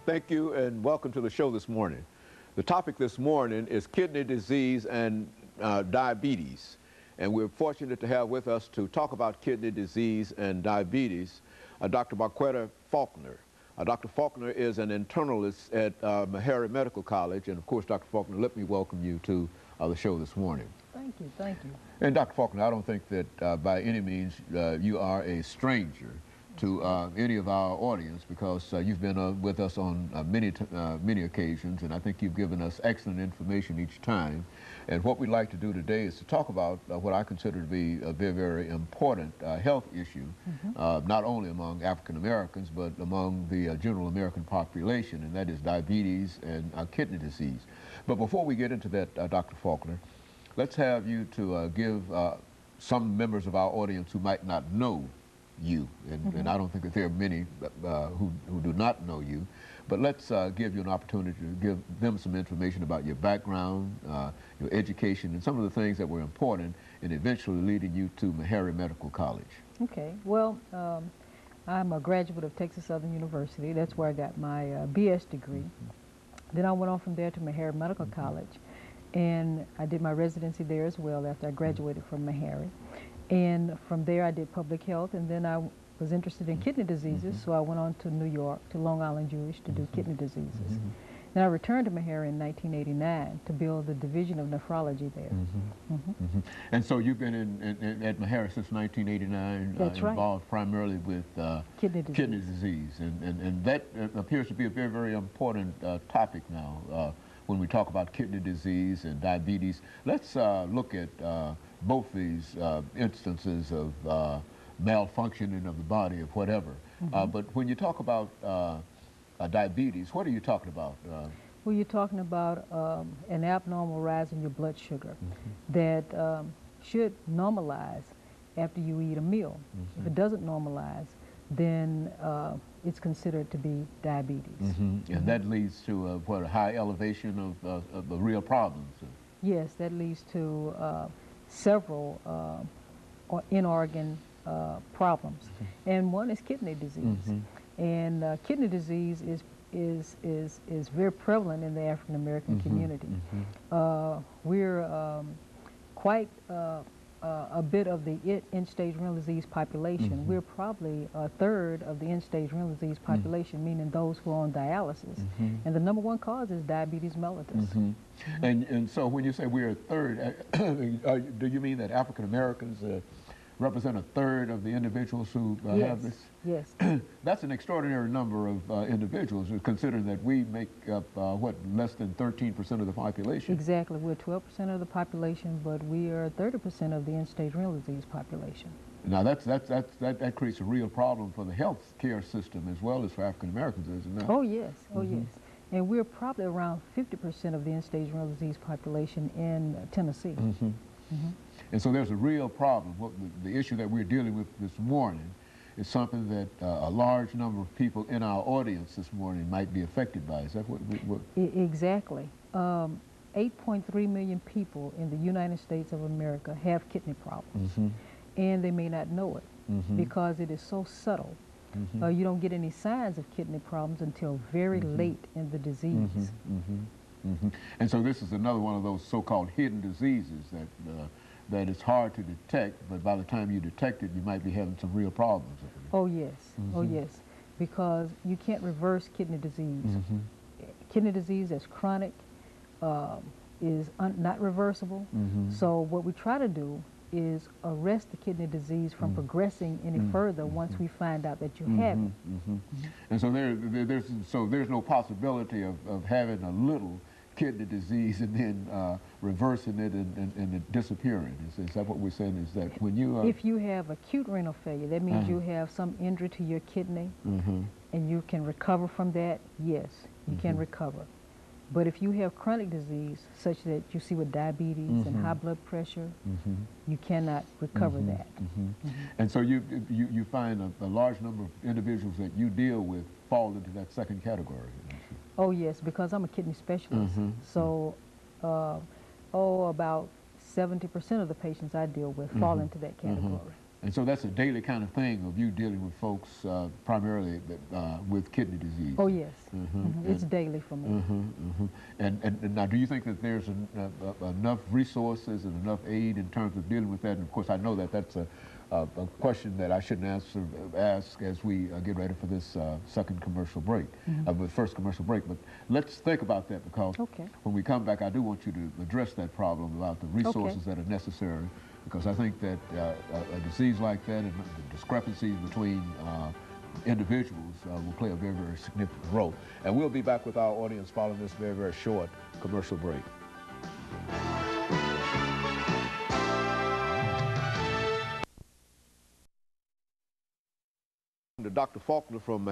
Thank you and welcome to the show this morning. The topic this morning is kidney disease and diabetes. And we're fortunate to have with us to talk about kidney disease and diabetes Dr. MFaulkner. Dr. Faulkner is an internalist at Meharry Medical College. And of course, Dr. Faulkner, let me welcome you to the show this morning. Thank you, thank you. And Dr. Faulkner, I don't think that by any means you are a stranger to any of our audience, because you've been with us on many occasions, and I think you've given us excellent information each time. And what we'd like to do today is to talk about what I consider to be a very, very important health issue, not only among African Americans, but among the general American population, and that is diabetes and kidney disease. But before we get into that, Dr. Faulkner, let's have you to give some members of our audience who might not know you, and I don't think that there are many who do not know you, but let's give you an opportunity to give them some information about your background, your education, and some of the things that were important in eventually leading you to Meharry Medical College. Okay, well, I'm a graduate of Texas Southern University. That's where I got my BS degree. Then I went on from there to Meharry Medical College, and I did my residency there as well after I graduated from Meharry. And from there I did public health, and then I was interested in kidney diseases, so I went on to New York, to Long Island Jewish, to do kidney diseases. Then I returned to Meharry in 1989 to build the division of nephrology there. And so you've been at Meharry since 1989, involved primarily with kidney disease. And that appears to be a very, very important topic now when we talk about kidney disease and diabetes. Let's look at both these instances of malfunctioning of the body, of whatever. But when you talk about diabetes, what are you talking about? Well, you're talking about an abnormal rise in your blood sugar that should normalize after you eat a meal. If it doesn't normalize, then it's considered to be diabetes. And that leads to what, a high elevation of the real problems? Yes, that leads to several in-organ problems, and one is kidney disease. And kidney disease is very prevalent in the African American community. We're quite a bit of the end-stage renal disease population. We're probably a third of the end-stage renal disease population, meaning those who are on dialysis. And the #1 cause is diabetes mellitus. And so when you say we're a third, do you mean that African Americans represent a third of the individuals who have this? Yes. That's an extraordinary number of individuals, considering that we make up, what, less than 13% of the population? Exactly. We're 12% of the population, but we are 30% of the end-stage renal disease population. Now that creates a real problem for the health care system as well as for African Americans, isn't it? Oh yes, oh yes. And we're probably around 50% of the end-stage renal disease population in Tennessee. And so there's a real problem. The issue that we're dealing with this morning is something that a large number of people in our audience this morning might be affected by. Is that what? Exactly. 8.3 million people in the United States of America have kidney problems, and they may not know it because it is so subtle. You don't get any signs of kidney problems until very late in the disease. And so this is another one of those so-called hidden diseases that is hard to detect, but by the time you detect it, you might be having some real problems. Oh yes, oh yes, because you can't reverse kidney disease. Kidney disease that's chronic is not reversible. So what we try to do is arrest the kidney disease from progressing any further once we find out that you have it. And so there's no possibility of having a little kidney disease and then reversing it and it disappearing. Is that what we're saying? Is that when you if you have acute renal failure, that means you have some injury to your kidney, and you can recover from that. Yes, you can recover. But if you have chronic disease, such that you see with diabetes and high blood pressure, you cannot recover that. And so you find a large number of individuals that you deal with fall into that second category. Oh yes, because I'm a kidney specialist. So, about 70% of the patients I deal with fall into that category. And so that's a daily kind of thing of you dealing with folks primarily with kidney disease. Oh, yes. It's daily for me. And now, do you think that there's enough resources and enough aid in terms of dealing with that? And of course, I know that that's a question that I shouldn't ask as we get ready for this second commercial break, the first commercial break. But let's think about that, because when we come back, I do want you to address that problem about the resources that are necessary, because I think that a disease like that and the discrepancies between individuals will play a very, very significant role. And we'll be back with our audience following this very, very short commercial break. Dr. Faulkner from